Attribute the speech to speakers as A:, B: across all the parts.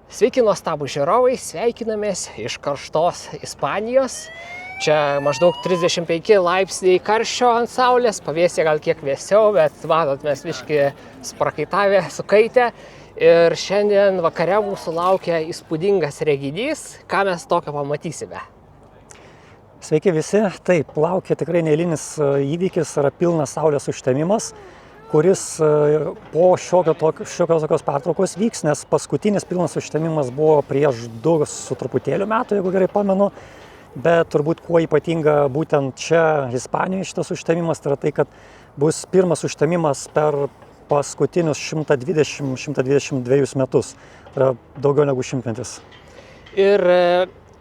A: Sveiki nuostabūs žiūrovai, sveikinamės iš karštos Ispanijos. Čia maždaug 35 laipsniai karščio ant saulės, pavėsė gal kiek vėsiau, bet matot, mes viški sprakaitavę, sukaitę. Ir šiandien vakare mūsų laukia įspūdingas reginys, ką mes tokio pamatysime.
B: Sveiki visi, taip, laukia tikrai neeilinis įvykis, yra pilnas saulės užtemimas, kuris po šiokios pertraukos vyks, nes paskutinis pilnas užtemimas buvo prieš 2 su truputėliu metų, jeigu gerai pamenu. Bet turbūt kuo ypatinga būtent čia Ispanijoje šitas užtemimas, tai yra tai, kad bus pirmas užtemimas per paskutinius 120-122 metus. Tai yra daugiau negu šimtmetis.
A: Ir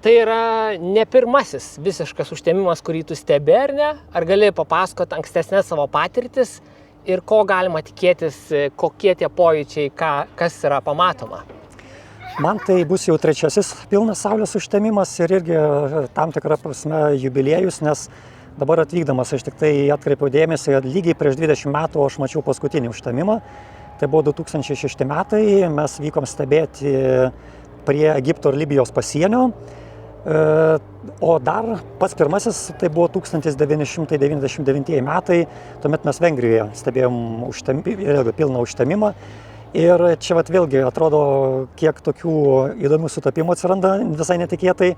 A: tai yra ne pirmasis visiškas užtemimas, kurį tu stebi, ar ne? Ar gali papasakoti ankstesnės savo patirtis ir ko galima tikėtis, kokie tie pojūčiai, kas yra pamatoma?
B: Man tai bus jau 3. pilnas saulės užtemimas ir irgi tam tikrą prasme jubiliejus, nes dabar atvykdamas aš tik tai atkreipiau dėmesį, kad lygiai prieš 20 metų aš mačiau paskutinį užtemimą. Tai buvo 2006 metai, mes vykom stebėti prie Egipto ir Libijos pasienio. O dar pats pirmasis tai buvo 1999 metai, tuomet mes Vengrijoje stebėjom pilną užtemimą. Ir čia vat vėlgi atrodo, kiek tokių įdomių sutapimų atsiranda visai netikėtai.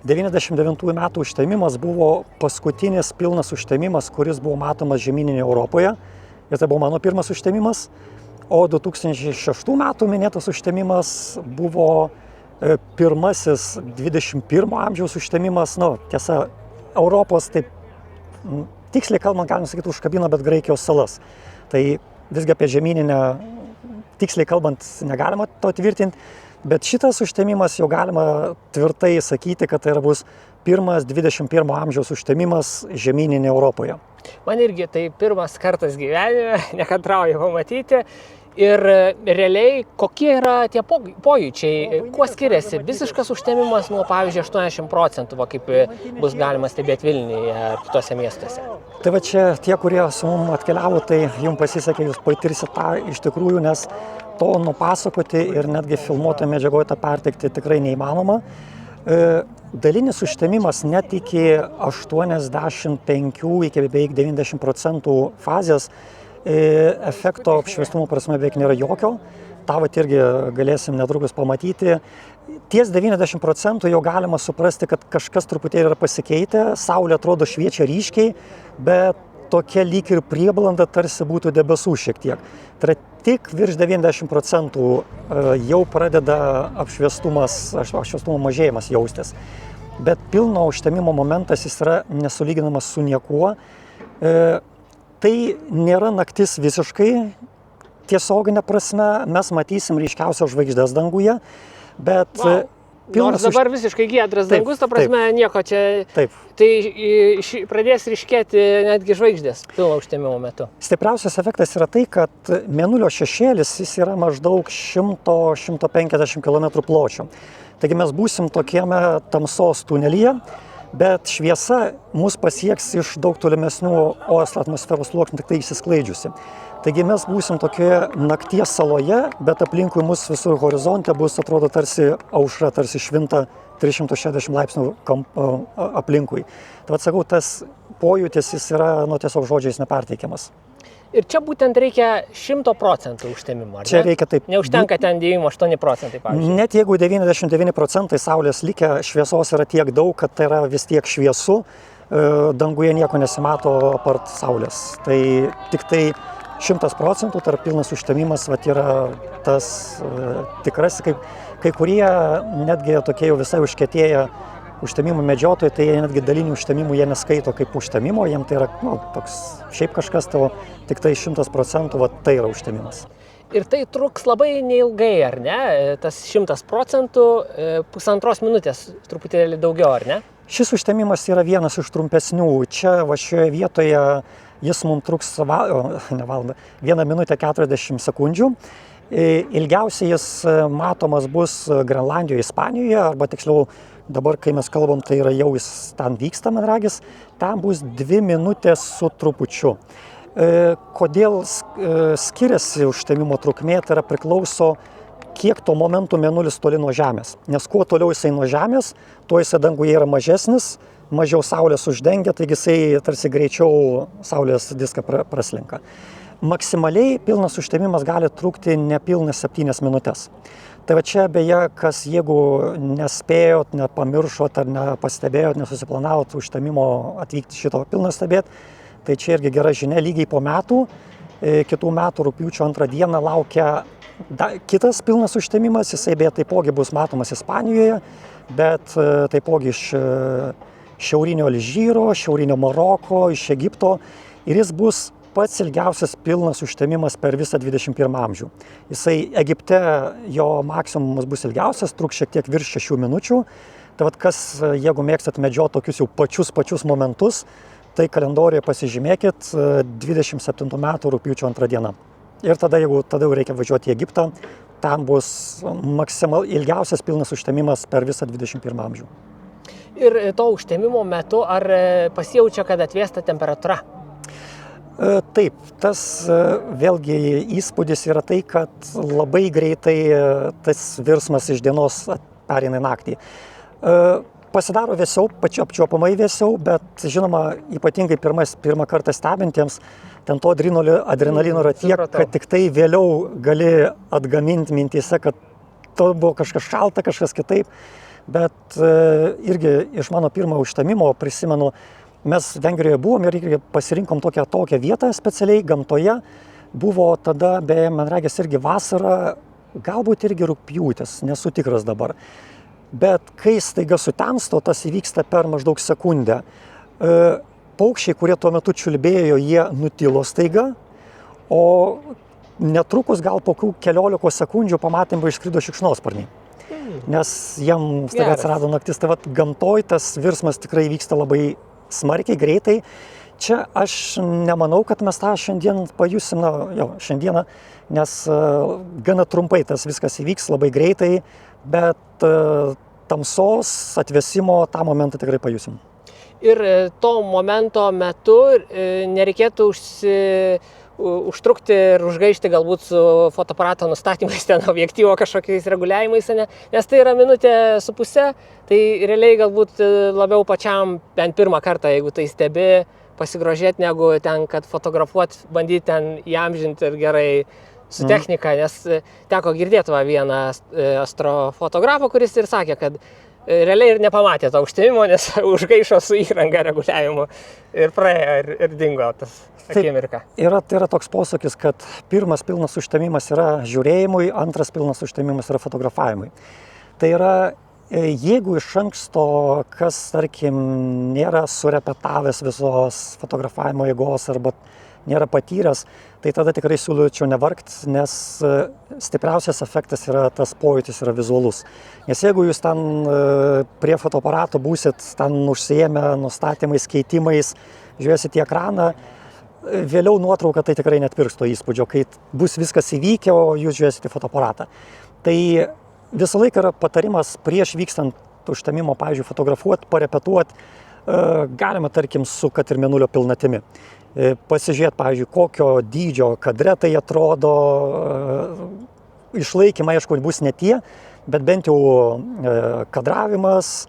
B: 99 metų užtemimas buvo paskutinis pilnas užtemimas, kuris buvo matomas žemyninėje Europoje. Ir tai buvo mano pirmas užtemimas. O 2006 metų minėtas užtemimas buvo pirmasis 21 amžiaus užtemimas. Tiesa, Europos, taip tiksliai kalbant, galima sakyti, užkabino, bet Graikijos salas. Tai visgi apie žemyninę tiksliai kalbant negalima to tvirtinti, bet šitas užtemimas jau galima tvirtai sakyti, kad tai bus pirmas 21 amžiaus užtemimas žemyninėje Europoje.
A: Man irgi tai pirmas kartas gyvenime, nekantrauju pamatyti. Ir realiai, kokie yra tie pojūčiai, kuo skiriasi visiškas užtemimas nuo, pavyzdžiui, 80%, kaip bus galima stebėti Vilniuje ar kitose miestuose?
B: Tai va čia tie, kurie su mumis atkeliavo, tai jums pasisekė, jūs patirsit tą iš tikrųjų, nes to nupasakoti ir netgi filmuotoje medžiagoje tą perteikti tikrai neįmanoma. Dalinis užtemimas net iki 85 iki beveik 90% fazės efekto apšviestumo prasme beveik nėra jokio. Ta vat irgi galėsim netrukus pamatyti. Ties 90% jau galima suprasti, kad kažkas truputėlį yra pasikeitę, saulė atrodo šviečia ryškiai, bet tokia lyg ir prieblanda tarsi būtų debesų šiek tiek. Tai yra tik virš 90% jau pradeda apšviestumo mažėjimas jaustis. Bet pilno užtemimo momentas jis yra nesulyginamas su niekuo. Tai nėra naktis visiškai tiesioginė prasme, mes matysim ryškiausias žvaigždės danguje, bet
A: Nors dabar visiškai giedras dangus, ta prasme nieko čia.
B: Taip.
A: Tai pradės ryškėti netgi žvaigždės pilno užtemimo metu.
B: Stipriausias efektas yra tai, kad mėnulio šešėlis jis yra maždaug 100-150 km pločio. Taigi mes būsim tokiame tamsos tunelyje, bet šviesa mus pasieks iš daug tolimesnių atmosferos sluoksnių, tik tai išsisklaidžiusi. Taigi mes būsim tokioje nakties saloje, bet aplinkui mus visur horizonte bus, atrodo, tarsi aušra, tarsi švinta 360 laipsnių aplinkui. Tai atsakau, tas pojūtis jis yra tiesiog žodžiais neperteikiamas.
A: Ir čia būtent reikia 100% užtemimo, ar ne?
B: Čia reikia taip.
A: Neužtenka ten 98%, pavyzdžiui.
B: Net jeigu 99% saulės likę šviesos yra tiek daug, kad tai yra vis tiek šviesu, danguje nieko nesimato apart saulės. Tai tik tai 100% tarp pilnas užtemimas yra tas tikras, kai kurie netgi tokie jau visai užkietėję užtemimų medžiotojai, tai netgi dalinių užtemimų jie neskaito kaip užtemimo, jiems tai yra toks šiaip kažkas, tai tik tai 100% tai yra užtemimas.
A: Ir tai truks labai neilgai, ar ne? Tas 100%, pusantros minutės, truputėlį daugiau, ar ne?
B: Šis užtemimas yra vienas iš trumpesnių. Čia šioje vietoje jis mums truks 1 minutę 40 sekundžių. Ilgiausiai jis matomas bus Grenlandijoje, Ispanijoje, arba tiksliau dabar, kai mes kalbam, tai yra jau jis ten vyksta, man regis, ten bus 2 minutės su trupučiu. Kodėl skiriasi užtemimo trukmė, tai yra priklauso kiek tuo momentu mėnulis toli nuo Žemės. Nes kuo toliau jisai nuo Žemės, tuo jisai danguje yra mažesnis, mažiau Saulės uždengia, taigi jisai tarsi greičiau Saulės diską praslinka. Maksimaliai pilnas užtemimas gali trukti nepilnas 7 minutės. Tai va čia beje, kas jeigu nespėjot, nepamiršot ar nepastebėjot, nesusiplanavot užtemimo atvykti šito pilno stebėti, tai čia irgi gera žinia, lygiai po metų, kitų metų rugpjūčio 2 dieną laukia kitas pilnas užtemimas, jisai beje taipogi bus matomas Ispanijoje, bet taipogi iš šiaurinio Alžyro, šiaurinio Maroko, iš Egipto, ir jis bus pats ilgiausias pilnas užtemimas per visą 21 amžių. Jisai Egipte, jo maksimumas bus ilgiausias, truks šiek tiek virš 6 minučių. Tai vat kas, jeigu mėgstat medžioti tokius jau pačius momentus, tai kalendorijoje pasižymėkit 27 metų rugpjūčio 2 diena. Ir tada jau reikia važiuoti į Egiptą, tam bus ilgiausias pilnas užtemimas per visą 21 amžių.
A: Ir to užtemimo metu ar pasijaučia, kad atvėsta temperatūra?
B: Taip, tas vėlgi įspūdis yra tai, kad labai greitai tas virsmas iš dienos pereina į naktį. Pasidaro vėsiau, apčiuopamai vėsiau, bet žinoma, ypatingai pirmą kartą stebintiems, ten to adrenalino yra tiek, kad tik tai vėliau gali atgaminti mintyse, kad to buvo kažkas šalta, kažkas kitaip. Bet irgi iš mano pirmo užtemimo prisimenu, mes Vengrijoje buvom ir pasirinkom tokią vietą specialiai gamtoje. Buvo tada, beje, man regis, irgi vasara, galbūt irgi rugpjūtis, nesu tikras dabar. Bet kai staiga sutemsta, tas įvyksta per maždaug sekundę. Paukščiai, kurie tuo metu čiulbėjo, jie nutilo staiga, o netrukus gal po keliolika sekundžių pamatėm, išskrido šikšnosparniai. Nes jiem staiga atsirado naktis. Tai vat gamtoj tas virsmas tikrai vyksta labai smarkiai, greitai. Čia aš nemanau, kad mes tą šiandien pajusim, šiandieną, nes gana trumpai tas viskas įvyks, labai greitai, bet tamsos atvėsimo tą momentą tikrai pajusim.
A: Ir to momento metu nereikėtų užtrukti ir užgaišti galbūt su fotoaparato nustatymais, ten objektyvo kažkokiais reguliavimais, nes tai yra minutė su pusė, tai realiai galbūt labiau pačiam bent pirmą kartą, jeigu tai stebi, pasigrožėti, negu ten, kad fotografuoti, bandyti ten įamžinti ir gerai su technika, nes teko girdėti vieną astrofotografą, kuris ir sakė, kad realiai ir nepamatė to užtemimo, nes užgaišo su įranga reguliavimu ir praėjo ir dingo tas akimirka.
B: Yra toks posakis, kad pirmas pilnas užtemimas yra žiūrėjimui, antras pilnas užtemimas yra fotografavimui. Tai yra, jeigu iš anksto, kas, tarkim, nėra surepetavęs visos fotografavimo jėgos arba nėra patyręs, tai tada tikrai siūlyčiau nevargti, nes stipriausias efektas yra tas pojūtis, yra vizualus. Nes jeigu jūs ten prie fotoaparato būsit ten užsiėmę nustatymais, keitimais, žiūrėsit į ekraną, vėliau nuotrauką tai tikrai netpirks to įspūdžio, kai bus viskas įvykę, o jūs žiūrėsite į fotoaparatą. Tai visą laiką yra patarimas prieš vykstant užtemimo, pavyzdžiui, fotografuoti, parepetuoti, galima, tarkim, su kad ir mėnulio pilnatimi. Pasižiūrėti, pavyzdžiui, kokio dydžio kadre tai atrodo, išlaikymai, aišku, bus ne tie, bet bent jau kadravimas,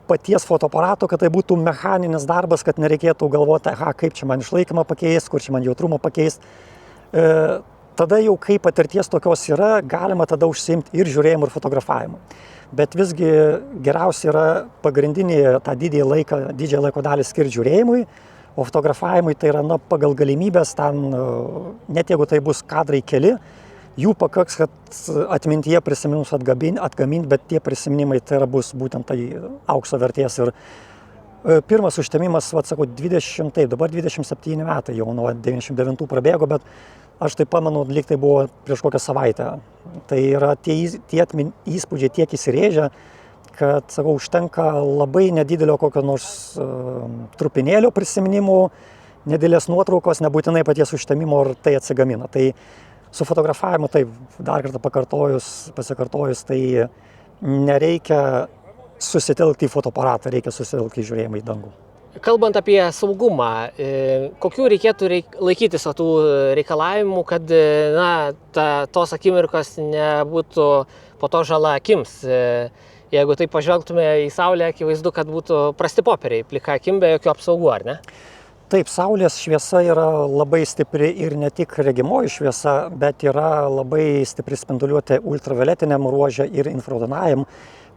B: paties fotoaparato, kad tai būtų mechaninis darbas, kad nereikėtų galvoti, kaip čia man išlaikymą pakeisti, kur čia man jautrumą pakeisti. Tada jau, kai patirties tokios yra, galima tada užsiimti ir žiūrėjimu, ir fotografavimu. Bet visgi geriausia yra pagrindinį tą didžiąją laiko dalį skirti žiūrėjimui, o fotografavimui tai yra pagal galimybės, ten, net jeigu tai bus kadrai keli, jų pakaks, kad atmintyje prisiminimus atgaminti, bet tie prisiminimai tai bus būtent tai aukso vertės. Ir pirmas užtemimas, sakau, dabar 27 metai, jau nuo 99 prabėgo, bet aš tai pamenu, lyg tai buvo prieš kokią savaitę. Tai yra tie įspūdžiai tiek įsirėžę, kad, sakau, užtenka labai nedidelio kokio nors trupinėlio prisiminimų, nedidelės nuotraukos, nebūtinai paties užtemimo, ir tai atsigamina. Tai su fotografavimu, taip, dar kartą pasikartojus, tai nereikia susitelkti į fotoaparatą, reikia susitelkti į žiūrėjimą į dangų.
A: Kalbant apie saugumą, kokių reikėtų laikytis tų reikalavimų, kad tos akimirkos nebūtų po to žala akims? Jeigu taip pažvelgtume į Saulę, akivaizdu, kad būtų prasti popieriai, plika akim be jokių apsaugų, ar ne?
B: Taip, Saulės šviesa yra labai stipri ir ne tik regimoji šviesa, bet yra labai stipri spinduliuotė ultravioletiniam ruože ir infraraudonajam,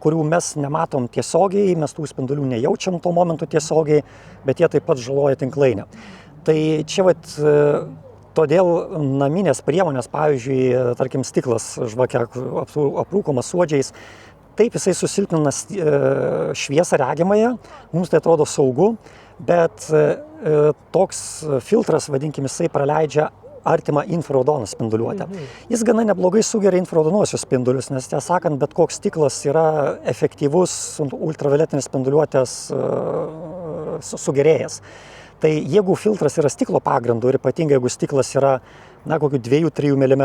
B: kurių mes nematom tiesiogiai, mes tų spindulių nejaučiam tuo momentu tiesiogiai, bet jie taip pat žaloja tinklainę. Tai čia todėl naminės priemonės, pavyzdžiui, tarkim, stiklas žvakia aprūkomas suodžiais, taip jisai susilpnina šviesą regimąją, mums tai atrodo saugu, bet toks filtras, vadinkim, jisai praleidžia artimą infraraudoną spinduliuotę. Jis gana neblogai sugeria infraraudonuosius spindulius, nes tiesą sakant, bet koks stiklas yra efektyvus ultravioletinės spinduliuotės sugerėjas. Tai jeigu filtras yra stiklo pagrindu ir ypatingai jeigu stiklas yra kokių 2-3 mm,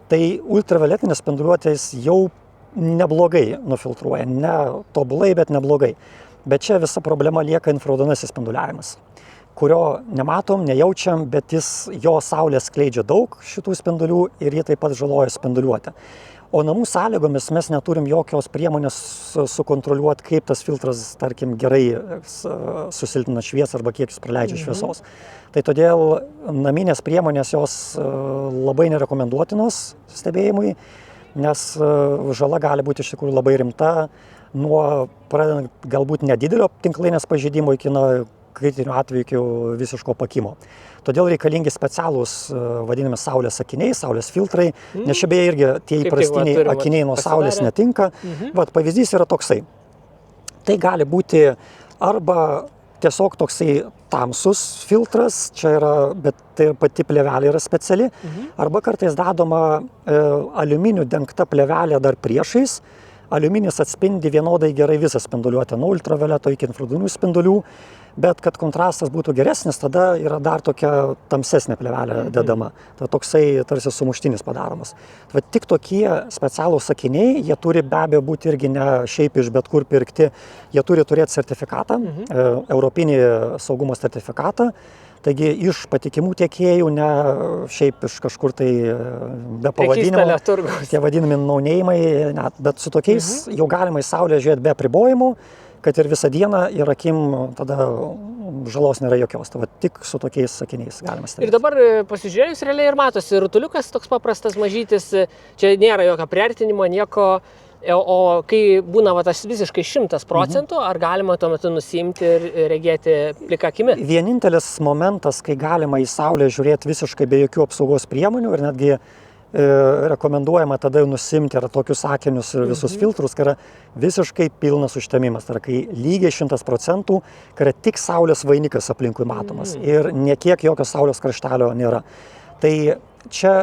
B: tai ultravioletinės spinduliuotės jau neblogai nufiltruoja, ne tobulai, bet neblogai. Bet čia visa problema lieka infraraudonasis spinduliavimas, kurio nematom, nejaučiam, bet jo saulė skleidžia daug šitų spindulių ir jie taip pat žaloja spinduliuotę. O namų sąlygomis mes neturim jokios priemonės sukontroliuoti, kaip tas filtras, tarkim, gerai susilpnina šviesą arba kiek jis praleidžia šviesos. Tai todėl naminės priemonės jos labai nerekomenduotinos stebėjimui, nes žala gali būti iš tikrųjų labai rimta, nuo pradedant galbūt nedidelio tinklainės pažeidimo iki kritinių atvejų visiško pakimo. Todėl reikalingi specialūs vadinami saulės akiniai, saulės filtrai, nes čia beje irgi tie įprastiniai akiniai nuo saulės netinka. Vat pavyzdys yra toksai. Tai gali būti arba tiesiog toksai tamsus filtras, čia yra, bet tai pati plėvelė yra speciali, arba kartais dedama aliuminiu dengta plėvelė dar priešais. Aliuminis atspindi vienodai gerai visą spinduliuotę, nuo ultravioleto iki infraraudonųjų spindulių, bet kad kontrastas būtų geresnis, tada yra dar tokia tamsesnė plėvelė dedama. Tai toksai tarsi sumuštinis padaromas. Tai tik tokie specialūs akiniai, jie turi be abejo būti irgi ne šiaip iš bet kur pirkti, jie turi turėti sertifikatą, europinį saugumo sertifikatą. Taigi iš patikimų tiekėjų, ne šiaip iš kažkur tai be pavadinimo, tie vadinami naunėjimai, bet su tokiais jau galima į saulę žiūrėti be apribojimų, kad ir visą dieną ir akim tada žalos nėra jokios. Tai tik su tokiais sakiniais galima stebėti.
A: Ir dabar pasižiūrėjus realiai ir matosi rutuliukas toks paprastas mažytis, čia nėra jokio priartinimo, nieko. O kai būna tas visiškai 100%, ar galima tuo metu nusiimti ir regėti plika akimi?
B: Vienintelis momentas, kai galima į saulę žiūrėti visiškai be jokių apsaugos priemonių ir netgi rekomenduojama tada jau nusimti ir tokius akinius ir visus filtrus, kai yra visiškai pilnas užtemimas. Tai yra, kai lygiai 100%, kai yra tik saulės vainikas aplinkui matomas ir niekiek jokio saulės kraštelio nėra. Tai čia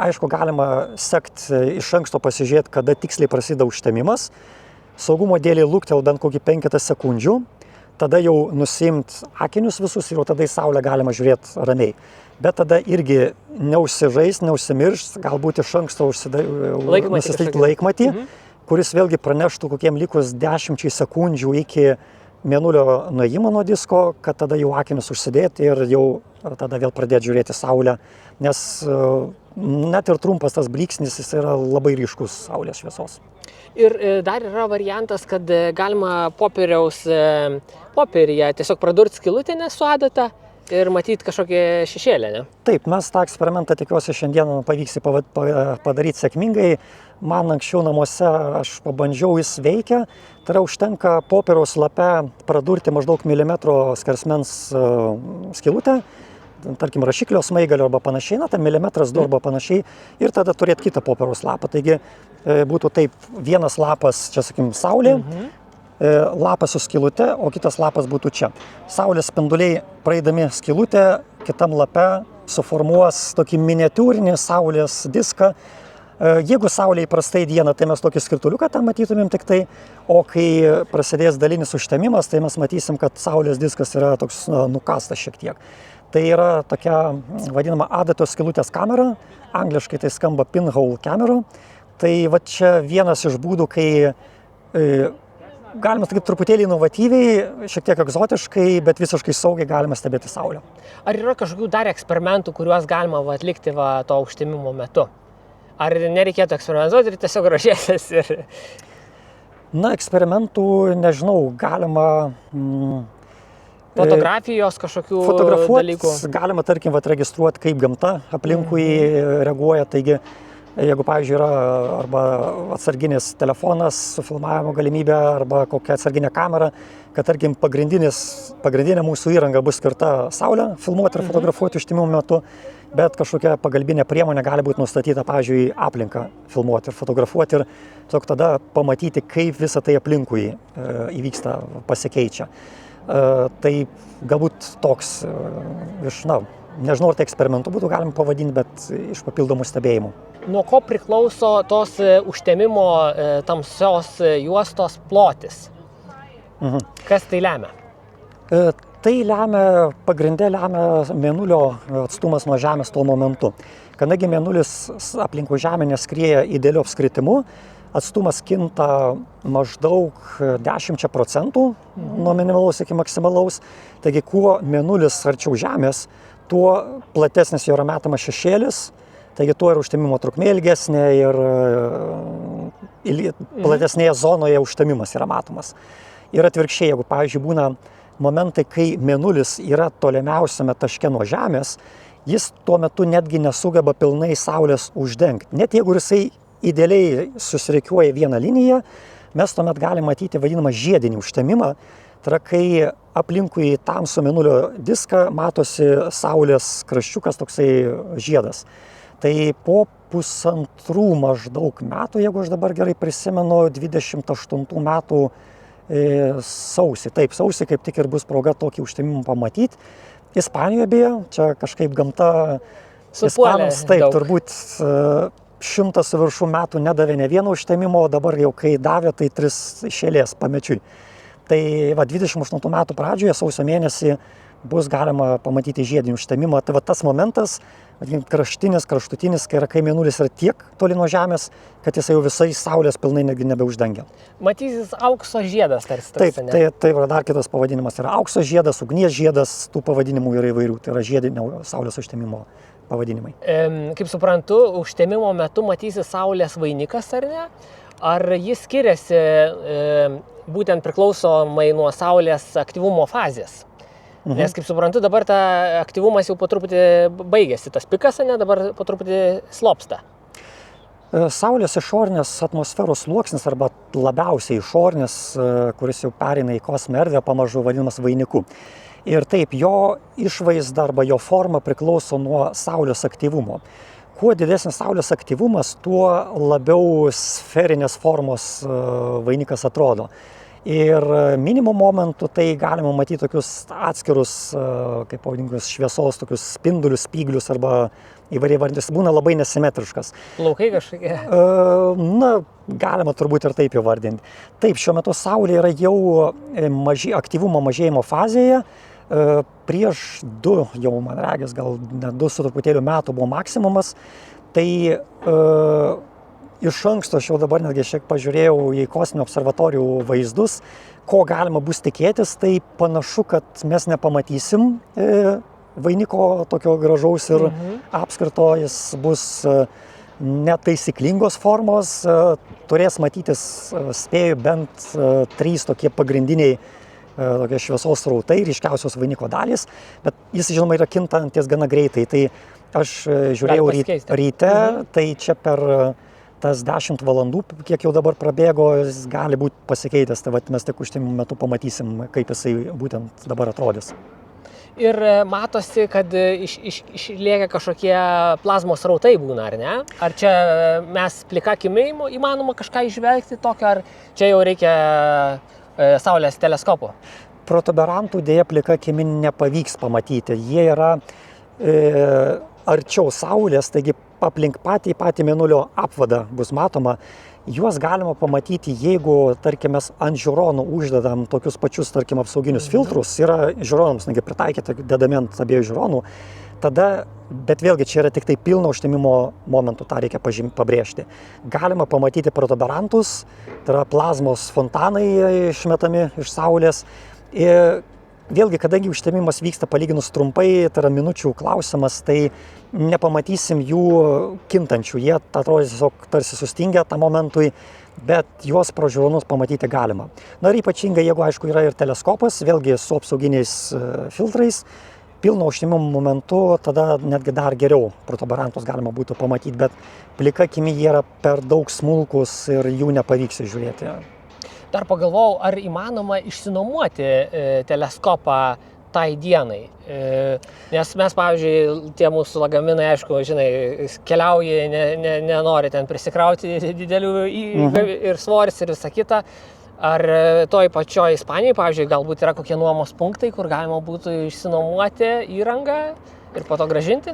B: aišku, galima sekti iš anksto pasižiūrėti, kada tiksliai prasideda užtemimas. Saugumo dėlį luktel bent kokį 5 sekundžių, tada jau nusiimt akinius visus ir jau tada į saulę galima žiūrėti ramiai. Bet tada irgi neužsižaist, neužsimiršt, galbūt iš anksto nusistatyti laikmatį, kuris vėlgi praneštų kokiem likus 10 sekundžių iki mėnulio nuėjimo nuo disko, kad tada jau akinius užsidėti ir jau tada vėl pradėti žiūrėti saulę, nes net ir trumpas tas blyksnis, jis yra labai ryškus saulės šviesos.
A: Ir dar yra variantas, kad galima popieriuje tiesiog pradurti skylutę su adata ir matyti kažkokią šešėlę, ne?
B: Taip, mes tą eksperimentą tikiuosi šiandien pavyks padaryti sėkmingai. Man anksčiau namuose aš pabandžiau, jis veikia. Tai yra užtenka popieriaus lape pradurti maždaug milimetro skersmens skylutę, tarkim rašiklio smaigalio arba panašiai, ten milimetras 2 arba panašiai, ir tada turėti kitą popieriaus lapą. Taigi būtų taip, vienas lapas, čia sakykim, saulė, lapas su skylute, o kitas lapas būtų čia. Saulės spinduliai praeidami skylutę, kitam lape suformuos tokį miniatiūrinį saulės diską. Jeigu saulė įprastai dieną, tai mes tokį skrituliuką ten matytumėm tik tai, o kai prasidės dalinis užtemimas, tai mes matysim, kad saulės diskas yra toks nukastas šiek tiek. Tai yra tokia vadinama adatos skylutės kamera, angliškai tai skamba pinhole camera. Tai va čia vienas iš būdų, kai galima sakyti, truputėlį inovatyviai, šiek tiek egzotiškai, bet visiškai saugiai galima stebėti Saulę.
A: Ar yra kažkokių dar eksperimentų, kuriuos galima atlikti to užtemimo metu? Ar nereikėtų eksperimentuoti ir tiesiog grožėtis?
B: Na, eksperimentų, nežinau, galima...
A: Fotografijos kažkokių dalykų?
B: Galima, tarkim, registruoti, kaip gamta aplinkui reaguoja. Taigi, jeigu, pavyzdžiui, yra arba atsarginis telefonas su filmavimo galimybė, arba kokia atsarginė kamera, kad, tarkim, pagrindinė mūsų įranga bus skirta Saulę filmuoti ir fotografuoti užtemimo metu, bet kažkokia pagalbinė priemonė gali būti nustatyta, pavyzdžiui, aplinką filmuoti ir fotografuoti ir tiesiog tada pamatyti, kaip visa tai aplinkui įvyksta, pasikeičia. Tai galbūt toks nežinau, ar tai eksperimentų būtų galima pavadinti, bet iš papildomų stebėjimų.
A: Nuo ko priklauso tos užtemimo tamsios juostos plotis? Kas tai lemia?
B: Tai pagrinde lemia Mėnulio atstumas nuo Žemės tuo momentu. Kadangi Mėnulis aplinkui Žemę neskrieja idealiu apskritimu, atstumas kinta maždaug 10% nuo minimalaus iki maksimalaus. Taigi, kuo Mėnulis arčiau Žemės, tuo platesnis jo yra metamas šešėlis, taigi tuo ir užtemimo trukmė ilgesnė ir platesnėje zonoje užtemimas yra matomas. Ir atvirkščiai, jeigu, pavyzdžiui, būna momentai, kai Mėnulis yra tolimiausiame taške nuo Žemės, jis tuo metu netgi nesugeba pilnai Saulės uždengti. Net jeigu jisai idealiai susirikiuoja vieną liniją, mes tuomet galime matyti vadinamą žiedinį užtemimą. Tai yra, kai aplinkui tamsų Mėnulio diską matosi Saulės kraščiukas, toksai žiedas. Tai po pusantrų maždaug metų, jeigu aš dabar gerai prisimenu, 28 metų sausį. Taip, sausį kaip tik ir bus proga tokį užtemimą pamatyti. Ispanijoje beje, čia kažkaip gamta ispanams, taip, turbūt 100 su viršų metų nedavė ne vieno užtemimo, o dabar jau kai davė, tai 3 iš eilės pamečiui. Tai 28 metų pradžioje, sausio mėnesį, bus galima pamatyti žiedinį užtemimą. Tai tas momentas, kraštutinis, kai Mėnulis yra tiek toli nuo Žemės, kad jis jau visai Saulės pilnai nebeuždengia.
A: Matysis aukso žiedas tarsi.
B: Tai yra dar kitas pavadinimas. Yra aukso žiedas, ugnies žiedas, tų pavadinimų yra įvairių. Tai yra žiedinio Saulės užtemimo pavadinimai.
A: Kaip suprantu, užtemimo metu matysis Saulės vainikas, ar ne? Ar jis skiriasi būtent priklausomai nuo Saulės aktyvumo fazės? Nes, kaip suprantu, dabar ta aktyvumas jau po truputį baigėsi, tas pikas, ne, dabar po truputį slopsta.
B: Saulės išorinės atmosferos sluoksnis arba labiausiai išorinis, kuris jau pereina į kosminę erdvę, pamažu vadinamas vainiku. Ir taip, jo išvaizda arba jo forma priklauso nuo Saulės aktyvumo. Kuo didesnis Saulės aktyvumas, tuo labiau sferinės formos vainikas atrodo. Ir minimum momentų tai galima matyti tokius atskirus, kaip pavadinkus, šviesos, tokius spindulius, spyglius arba įvairiai vardintis, būna labai nesimetriškas.
A: Plaukai kažkokie?
B: Galima turbūt ir taip įvardinti. Taip, šiuo metu Saulė yra jau aktyvumo mažėjimo fazėje. Prieš 2, jau man regis, gal net 2 su truputėliu metų buvo maksimumas. Tai iš anksto aš jau dabar netgi šiek pažiūrėjau į kosminių observatorijų vaizdus, ko galima bus tikėtis, tai panašu, kad mes nepamatysim vainiko tokio gražaus ir apskrito, jis bus netaisyklingos formos, turės matytis, spėju, bent 3 tokie pagrindiniai tokie šviesos srautai, ryškiausios vainiko dalys, bet jis, žinoma, yra kintantis gana greitai. Tai aš žiūrėjau ryte, tai čia per tas 10 valandų, kiek jau dabar prabėgo, jis gali būti pasikeitęs, tai mes tik užtemimo metu pamatysim, kaip jisai būtent dabar atrodys.
A: Ir matosi, kad išlieka kažkokie plazmos srautai būna, ar ne? Ar čia mes plika akimi įmanoma kažką išvelgti tokio, ar čia jau reikia Saulės teleskopo?
B: Protuberantų dėja plika akimi nepavyks pamatyti. Jie yra arčiau Saulės, taigi aplink patį Mėnulio apvadą bus matoma. Juos galima pamatyti, jeigu, tarkim, mes ant žiūronų uždedam tokius pačius, tarkim, apsauginius filtrus, yra žiūronams pritaikyti, dedami ant abiejų žiūronų, tada, bet vėlgi čia yra tik tai pilno užtemimo momentų, tą reikia pabrėžti. Galima pamatyti protuberantus, tai yra plazmos fontanai išmetami iš saulės. Ir vėlgi, kadangi užtemimas vyksta palyginus trumpai, tai yra minučių klausimas, tai nepamatysim jų kintančių. Jie atrodys tiesiog tarsi sustingę tam momentui, bet juos pro žiūronus pamatyti galima. Na ir ypatingai, jeigu aišku yra ir teleskopas, vėlgi su apsauginiais filtrais, pilno užtemimo momentu, tada netgi dar geriau protuberantus galima būtų pamatyti, bet plika akimi jie yra per daug smulkus ir jų nepavyks žiūrėti.
A: Dar pagalvojau, ar įmanoma išsinuomoti teleskopą tai dienai. Nes mes, pavyzdžiui, tie mūsų lagaminai, aišku, žinai, keliauja, nenori ten prisikrauti didelių ir svoris ir visa kita. Ar toj pačioj Ispanijai, pavyzdžiui, galbūt yra kokie nuomos punktai, kur galima būtų išsinuomoti įrangą ir po to grąžinti?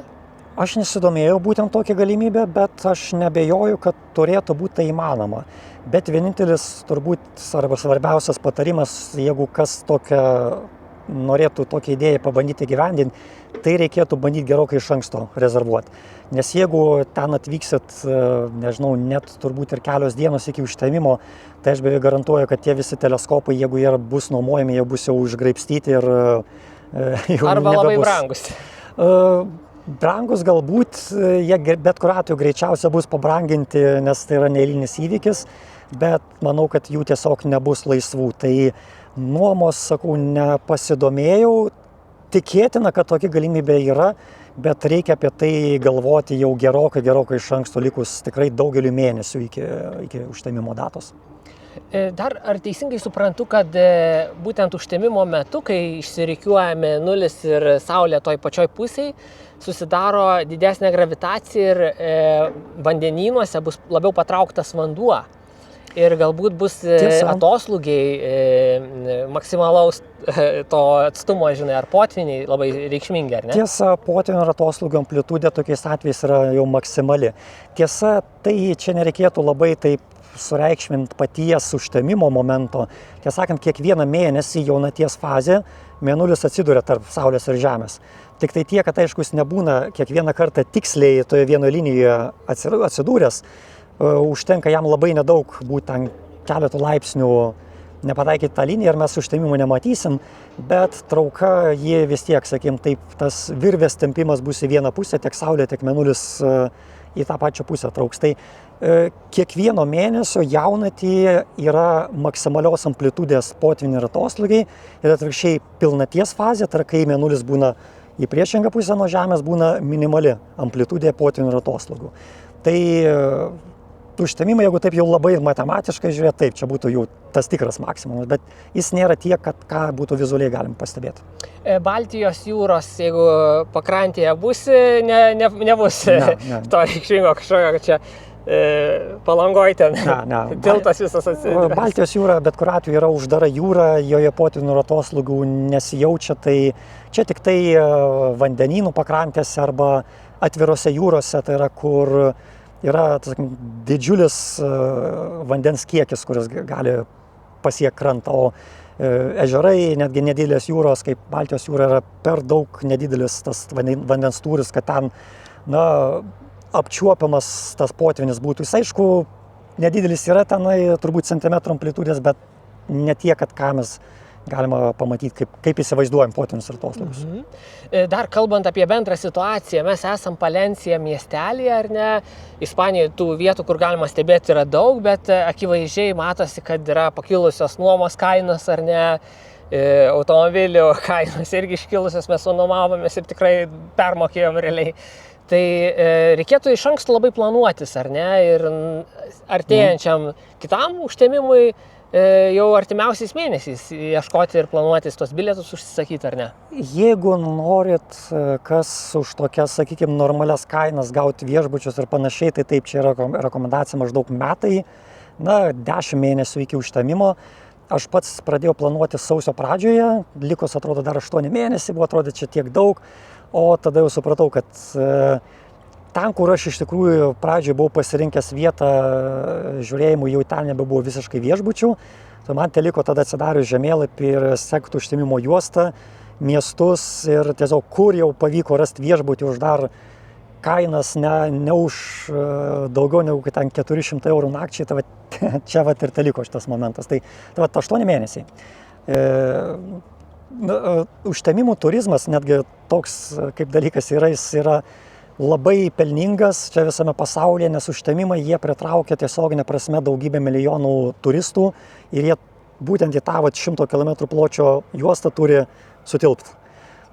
B: Aš nesidomėjau būtent tokią galimybę, bet aš nebejoju, kad turėtų būti tai įmanoma. Bet vienintelis turbūt arba svarbiausias patarimas, jeigu kas norėtų tokią idėją pabandyti gyvendinti, tai reikėtų bandyti gerokai iš anksto rezervuoti. Nes jeigu ten atvyksit, nežinau, net turbūt ir kelios dienos iki užtemimo, tai aš beveik garantuoju, kad tie visi teleskopai, jeigu jie bus nuomojami, jie bus jau užgraibstyti ir jau
A: arba
B: nebebus.
A: Labai brangus.
B: Brangus galbūt, jie bet kuriuo atveju greičiausia bus pabranginti, nes tai yra neeilinis įvykis, bet manau, kad jų tiesiog nebus laisvų. Tai nuomos, sakau, nepasidomėjau, tikėtina, kad tokia galimybė yra, bet reikia apie tai galvoti jau gerokai iš anksto, likus tikrai daugeliu mėnesių iki užtemimo datos.
A: Dar ar teisingai suprantu, kad būtent užtemimo metu, kai išsirikiuoja Mėnulis ir Saulė toj pačioj pusėj, susidaro didesnė gravitacija ir vandenynuose bus labiau patrauktas vanduo. Ir galbūt bus atoslūgiai maksimalaus to atstumo, žinai, ar potviniai labai reikšmingi, ar ne?
B: Tiesa, potvinių ir atoslūgio amplitudė tokiais atvejais yra jau maksimali. Tiesa, tai čia nereikėtų labai taip sureikšminti paties užtemimo momento. Tiesą sakant, kiekvieną mėnesį jaunaties fazė Mėnulis atsiduria tarp Saulės ir Žemės. Tik tai tiek, kad aišku, jis nebūna kiekvieną kartą tiksliai toje vienoje linijoje atsidūręs. Užtenka jam labai nedaug būti ten keletų laipsnių nepataikyti tą liniją ir mes užtemimo nematysim, bet trauka jie vis tiek, sakykim, taip, tas virvės tempimas bus į vieną pusę, tiek Saulė, tiek Mėnulis į tą pačią pusę trauks. Tai kiekvieno mėnesio jaunatį yra maksimalios amplitudės potviniai ir atoslūgiai ir atvirkščiai pilnaties fazė, tai yra kai Mėnulis būna į priešingą pusę nuo Žemės, būna minimali amplitudė potvinių ir atoslūgių. Tai užtemimai, jeigu taip jau labai matematiškai žiūrėt, taip, čia būtų jau tas tikras maksimumas, bet jis nėra tiek, kad ką būtų vizualiai galim pastebėti.
A: Baltijos jūros, jeigu pakrantėje būsi, nebus to reikšmingo kažkokio, kad čia Palangoj ten tiltas visas atsidūrė.
B: Baltijos jūra bet kuriuo atveju yra uždara jūra, joje potvinių ir atoslūgių nesijaučia, tai čia tik tai vandenynų pakrantėse arba atvirose jūrose, tai yra kur yra didžiulis vandens kiekis, kuris gali pasiekti krantą, o ežerai, netgi nedidelės jūros, kaip Baltijos jūra, yra per daug nedidelis tas vandens tūris, kad ten apčiuopiamas tas potvinis būtų. Jis aišku, nedidelis yra tenai, turbūt centimetrų amplitudės, bet ne tiek, kad ką mes galima pamatyti, kaip įsivaizduojam potvinius ir atoslūgius.
A: Dar kalbant apie bendrą situaciją, mes esam Palencija miestelėje, ar ne? Ispanijoje tų vietų, kur galima stebėti, yra daug, bet akivaizdžiai matosi, kad yra pakilusios nuomos kainos, ar ne? Automobilių kainos irgi iškilusios, mes nuomavomės ir tikrai permokėjom realiai. Tai reikėtų iš anksto labai planuotis, ar ne? Ir artėjančiam kitam užtemimui jau artimiausiais mėnesiais ieškoti ir planuotis tos bilietus užsisakyti, ar ne?
B: Jeigu norit, kas už tokias, sakykime, normalias kainas gauti viešbučius ir panašiai, tai taip, čia yra rekomendacija maždaug metai, 10 mėnesių iki užtemimo. Aš pats pradėjau planuoti sausio pradžioje, likus atrodo dar 8 mėnesiai, buvo atrodė čia tiek daug, o tada jau supratau, kad ten, kur aš iš tikrųjų pradžioje buvau pasirinkęs vietą žiūrėjimui, jau ten nebebuvo visiškai viešbučių. Tai man teliko tada atsidarius žemėlapį ir sekti užtemimo juostą miestus ir tiesiog kur jau pavyko rasti viešbutį už dar kainas ne už daugiau negu ten 400 eurų nakčiai, tai čia ir teliko šitas momentas. Tai 8 mėnesiai. Užtemimų turizmas, netgi toks kaip dalykas jis yra labai pelningas čia visame pasaulyje, nes užtemimai jie pritraukia tiesioginė prasme daugybę milijonų turistų ir jie būtent į tą 100 km pločio juostą turi sutilpti.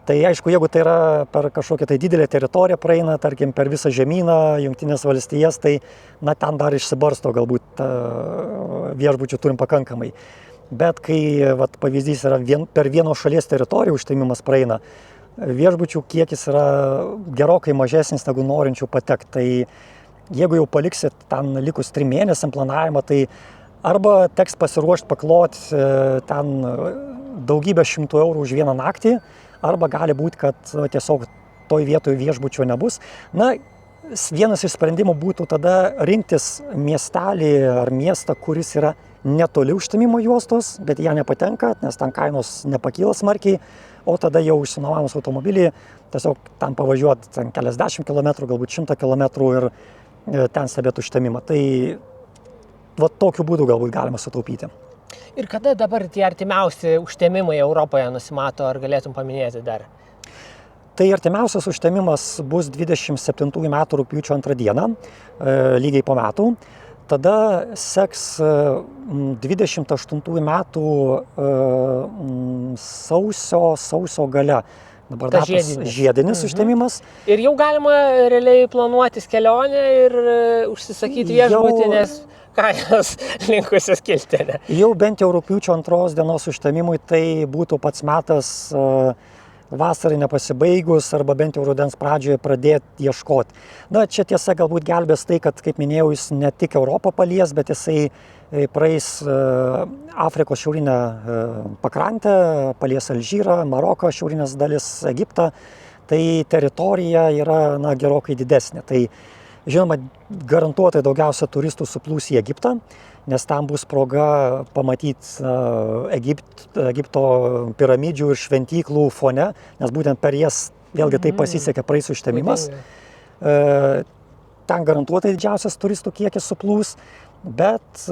B: Tai aišku, jeigu tai yra per kažkokią tai didelę teritoriją praeina, tarkim per visą žemyną, Jungtinės valstijas, tai ten dar išsibarsto galbūt viešbučių turim pakankamai. Bet kai pavyzdys yra per vienos šalies teritoriją užtemimas praeina, viešbučių kiekis yra gerokai mažesnis negu norinčių patekti. Tai jeigu jau paliksit ten likus 3 mėnesiam planavimą, tai arba teks pasiruošti pakloti ten daugybę 100 eurų už vieną naktį, arba gali būti, kad tiesiog toj vietoje viešbučio nebus. Vienas iš sprendimų būtų tada rinktis miestelį ar miestą, kuris yra netoli užtemimo juostos, bet jie nepatenka, nes ten kainos nepakyla smarkiai, o tada jau išsinuomavus automobilį, tiesiog ten pavažiuoti ten keliasdešimt kilometrų, galbūt 100 kilometrų ir ten stebėti užtemimą. Tai tokiu būdu galbūt galima sutaupyti.
A: Ir kada dabar tie artimiausi užtemimai Europoje nusimato, ar galėtum paminėti dar?
B: Tai artimiausias užtemimas bus 27 metų rugpjūčio 2 dieną, lygiai po metų. Tada seks 28 metų sausio gale. Dabar žiedinis užtemimas.
A: Ir jau galima realiai planuotis kelionę ir užsisakyti viešbutį, nes kainos linkusios kilti.
B: Jau bent jau rugpjūčio 2 dienos užtemimui tai būtų pats metas vasarai nepasibaigus arba bent jau rudens pradžioje pradėti ieškoti. Čia tiesa galbūt gelbės tai, kad, kaip minėjau, jis ne tik Europą palies, bet jisai praeis Afrikos šiaurinę pakrantę, palies Alžyrą, Maroką, šiaurinės dalis, Egiptą. Tai teritorija yra gerokai didesnė. Tai žinoma, garantuotai daugiausia turistų suplūs į Egiptą, nes tam bus proga pamatyti Egipto piramidžių ir šventyklų fone, nes būtent per jas vėlgi tai pasisekė praeis užtemimas. Ten garantuotai didžiausias turistų kiekis suplūs, bet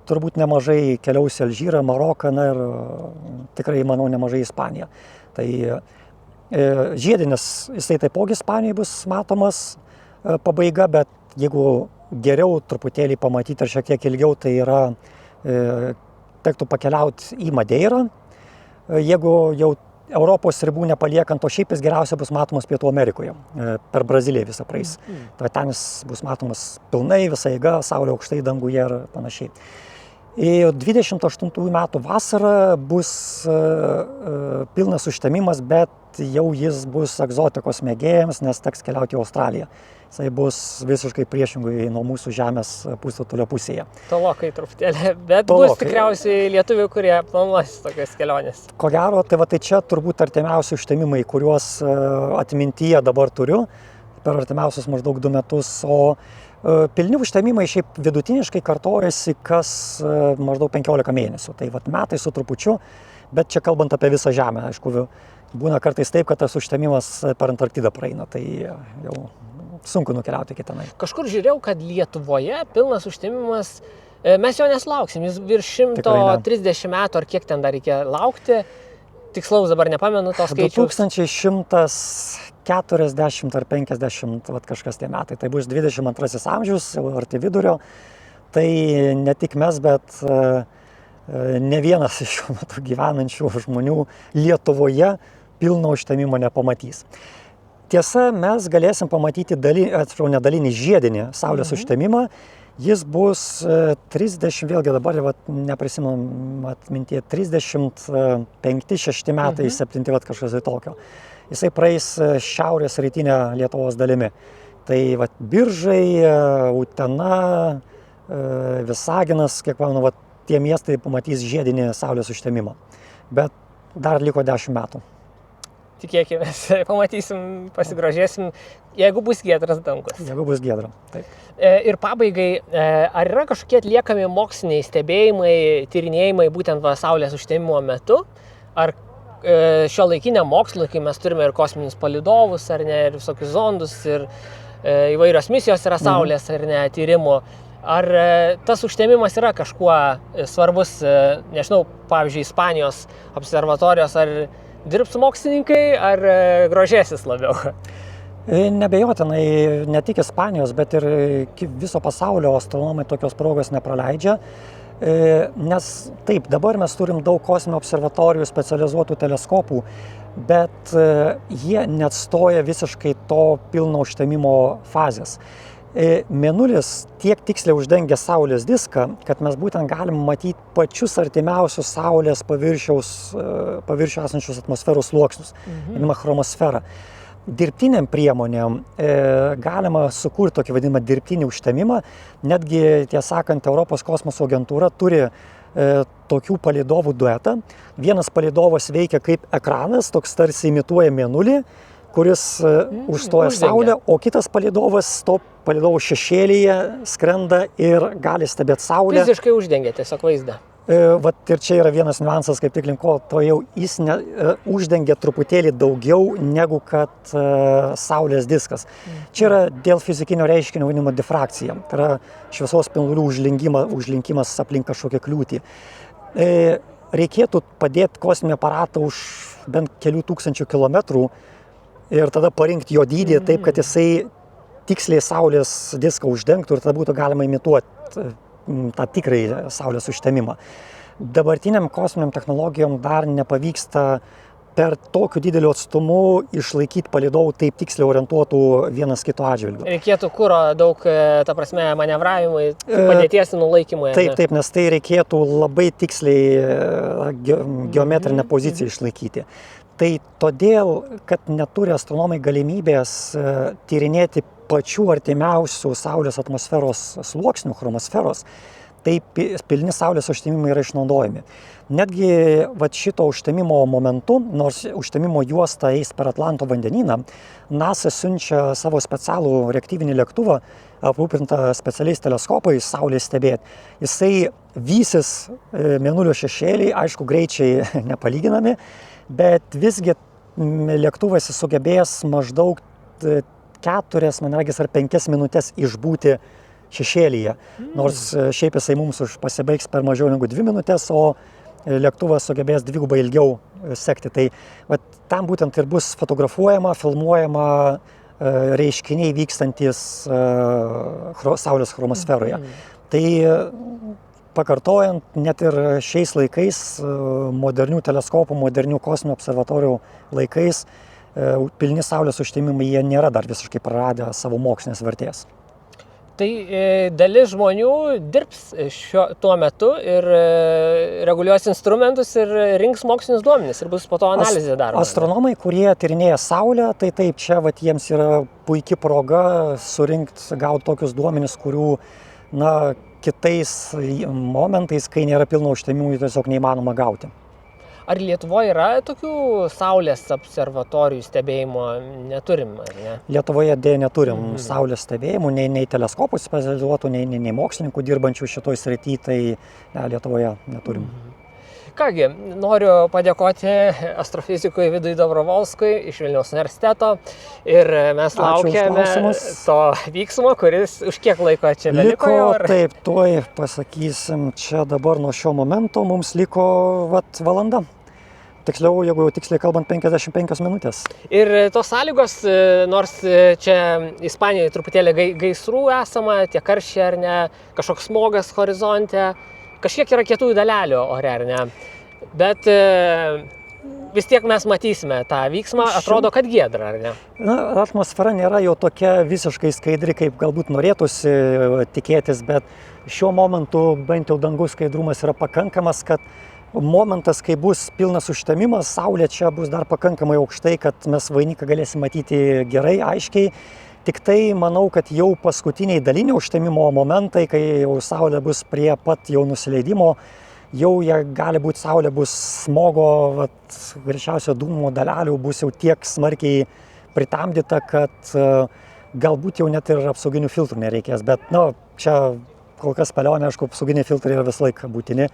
B: turbūt nemažai keliaus į Alžyrą, Maroką ir tikrai, manau, nemažai į Ispaniją. Tai žiedinis, jisai taipogi Ispanijai bus matomas pabaiga, bet jeigu geriau truputėlį pamatyti ar šiek tiek ilgiau, tai yra tektų pakeliauti į Madeirą. Jeigu jau Europos ribų nepaliekant, o šiaip jis geriausia bus matomas Pietų Amerikoje, per Braziliją visą praeis. Tai ten jis bus matomas pilnai, visa eiga, saulė aukštai danguje ir panašiai. 28 metų vasarą bus pilnas užtemimas, bet jau jis bus egzotikos mėgėjams, nes teks keliauti į Australiją. Jisai bus visiškai priešingai nuo mūsų žemės pusrutulio pusėje.
A: Tolokai truputėlį, bet bus tikriausiai lietuvių, kurie planuos tokias keliones.
B: Ko gero, tai čia turbūt artimiausi užtemimai, kuriuos atmintyje dabar turiu per artimiausius maždaug 2 metus, o pilni užtemimai šiaip vidutiniškai kartojasi kas maždaug 15 mėnesių. Tai metai su trupučiu, bet čia kalbant apie visą žemę, aišku, būna kartais taip, kad tas užtemimas per Antarktidą praeina, tai jau sunku nukeliauti iki tenai.
A: Kažkur žiūrėjau, kad Lietuvoje pilnas užtemimas, mes jo nesulauksim, jis virš 130 metų, ar kiek ten dar reikia laukti, tikslaus dabar nepamenu to skaičiaus.
B: 2140 ar 50, kažkas tie metai, tai bus 22 amžius, jau arti vidurio, tai ne tik mes, bet ne vienas iš šiuo metu gyvenančių žmonių Lietuvoje pilno užtemimo nepamatys. Tiesa, mes galėsim pamatyti nedalinį žiedinį saulės užtemimą. Jis bus 30, vėlgi dabar neprisimenu atmintyje, 35-6 metai, 7 kažkas tokio. Jisai praeis šiaurės rytinę Lietuvos dalimi. Tai Biržai, Utena, Visaginas, kiek pamenu, tie miestai pamatys žiedinį saulės užtemimą. Bet dar liko 10 metų.
A: Tikėkime, pamatysim, pasigrožėsim, jeigu bus giedras dangus.
B: Jeigu bus giedra, taip.
A: Ir pabaigai, ar yra kažkokie atliekami moksliniai stebėjimai, tyrinėjimai būtent saulės užtemimo metu? Ar šiuolaikiniam mokslui, kai mes turime ir kosminius palydovus, ar ne, ir visokius zondus, ir įvairios misijos yra Saulės, ar ne, tyrimų. Ar tas užtemimas yra kažkuo svarbus, nežinau, pavyzdžiui, Ispanijos observatorijos, ar dirbs mokslininkai, ar grožėsis labiau?
B: Nebejotinai ne tik Ispanijos, bet ir viso pasaulio astronomai tokios progos nepraleidžia. Nes taip, dabar mes turim daug kosminių observatorijų, specializuotų teleskopų, bet jie neatstoja visiškai to pilno užtemimo fazės. Mėnulis tiek tiksliai uždengia Saulės diską, kad mes būtent galim matyti pačius artimiausius Saulės paviršių esančius atmosferos sluoksnius, vadinamą chromosferą. Dirbtiniam priemonėm galima sukurti tokį vadinamą dirbtinį užtemimą. Netgi, tiesą sakant, Europos kosmoso agentūra turi tokių palydovų duetą. Vienas palydovas veikia kaip ekranas, toks tarsi imituoja mėnulį, kuris užstoja Saulę, o kitas palydovas to palydovo šešėlyje skrenda ir gali stebėti Saulę.
A: Fiziškai uždengia tiesiog vaizdą.
B: Vat ir čia yra vienas niuansas, kaip tik link ko, to jau jis uždengia truputėlį daugiau negu kad Saulės diskas. Čia yra dėl fizikinio reiškinio vadinama difrakcija, tai yra šviesos spindulių užlinkimas aplink kažkokią kliūtį. Reikėtų padėti kosminį aparatą už bent kelių tūkstančių kilometrų ir tada parinkti jo dydį taip, kad jisai tiksliai Saulės diską uždengtų ir tada būtų galima imituoti tą tikrąjį Saulės užtemimą. Dabartiniam kosminiam technologijom dar nepavyksta per tokiu dideliu atstumu išlaikyti palydovų taip tiksliai orientuotų vienas kito atžvilgiu.
A: Reikėtų kuro daug, ta prasme, manevravimui, padėties nulaikymui.
B: Taip, nes tai reikėtų labai tiksliai geometrinę poziciją išlaikyti. Tai todėl, kad neturi astronomai galimybės tyrinėti pačių artimiausių Saulės atmosferos sluoksnių, chromosferos, tai pilni Saulės užtemimai yra išnaudojami. Netgi šito užtemimo momentu, nors užtemimo juosta eis per Atlanto vandenyną, NASA siunčia savo specialų reaktyvinį lėktuvą, aprūpintą specialiais teleskopais Saulės stebėti. Jisai vysis mėnulio šešėlį, aišku, greičiai nepalyginami, bet visgi lėktuvas sugebės maždaug 4, man regis, ar 5 minutės išbūti šešėlyje. Nors šiaip jisai mums pasibaigs per mažiau negu 2 minutės, o lėktuvas sugebės dvigubai ilgiau sekti. Tai tam būtent ir bus fotografuojama, filmuojama reiškiniai vykstantis Saulės chromosferoje. Tai pakartojant, net ir šiais laikais, modernių teleskopų, modernių kosminių observatorijų laikais, pilni Saulės užtemimai, jie nėra dar visiškai praradę savo mokslinės vertės.
A: Tai dalis žmonių dirbs tuo metu ir reguliuos instrumentus ir rinks mokslinius duomenis ir bus po to analizė daroma.
B: Astronomai, kurie tyrinėja Saulę, tai taip, čia jiems yra puikia proga surinkti, gauti tokius duomenis, kurių kitais momentais, kai nėra pilno užtemimų, tiesiog neįmanoma gauti.
A: Ar Lietuvoje yra tokių Saulės observatorijų stebėjimo? Neturim, ar ne?
B: Lietuvoje dėja neturim Saulės stebėjimų, nei teleskopų specializuotų, nei mokslininkų dirbančių šitoj srity, tai Lietuvoje neturim.
A: Kągi, noriu padėkoti astrofizikui Vidui Dobrovolskui iš Vilniaus universiteto ir mes laukiame to vyksmo, kuris už kiek laiko čia beliko.
B: Taip, tuoj pasakysim, čia dabar nuo šio momento mums liko valanda. Tiksliau, jeigu jau tiksliai kalbant, 55 minutės.
A: Ir tos sąlygos, nors čia Ispanijoje truputėlį gaisrų esama, tie karščiai ar ne, kažkoks smogas horizonte, kažkiek yra kietųjų dalelių ore, ar ne. Bet vis tiek mes matysime tą vyksmą, atrodo, kad giedra, ar ne?
B: Atmosfera nėra jau tokia visiškai skaidri, kaip galbūt norėtųsi tikėtis, bet šiuo momentu bent jau dangus skaidrumas yra pakankamas, kad momentas, kai bus pilnas užtemimas, Saulė čia bus dar pakankamai aukštai, kad mes vainiką galėsim matyti gerai, aiškiai. Tik tai manau, kad jau paskutiniai dalinio užtemimo momentai, kai jau Saulė bus prie pat jau nusileidimo, jau gali būti Saulė bus smogo, greičiausio dūmų dalelių bus jau tiek smarkiai pritamdyta, kad galbūt jau net ir apsauginių filtrų nereikės. Bet čia kol kas spėlionė, aišku, apsauginiai filtrai yra visą laiką būtini.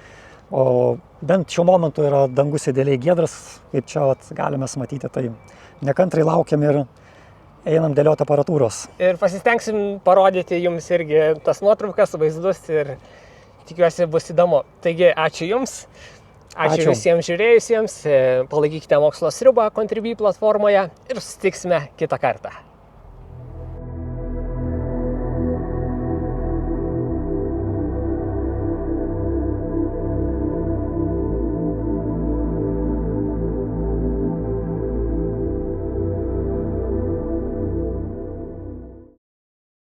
B: O bent šiuo momentu yra dangus idealiai giedras, kaip čia galime matyti, tai nekantrai laukiam ir einam dėlioti aparatūros.
A: Ir pasistengsim parodyti jums irgi tas nuotraukas, vaizdus ir tikiuosi bus įdomu. Taigi, ačiū Jums. Ačiū visiems žiūrėjusiems. Palaikykite Mokslo sriubą Contribui platformoje ir susitiksime kitą kartą.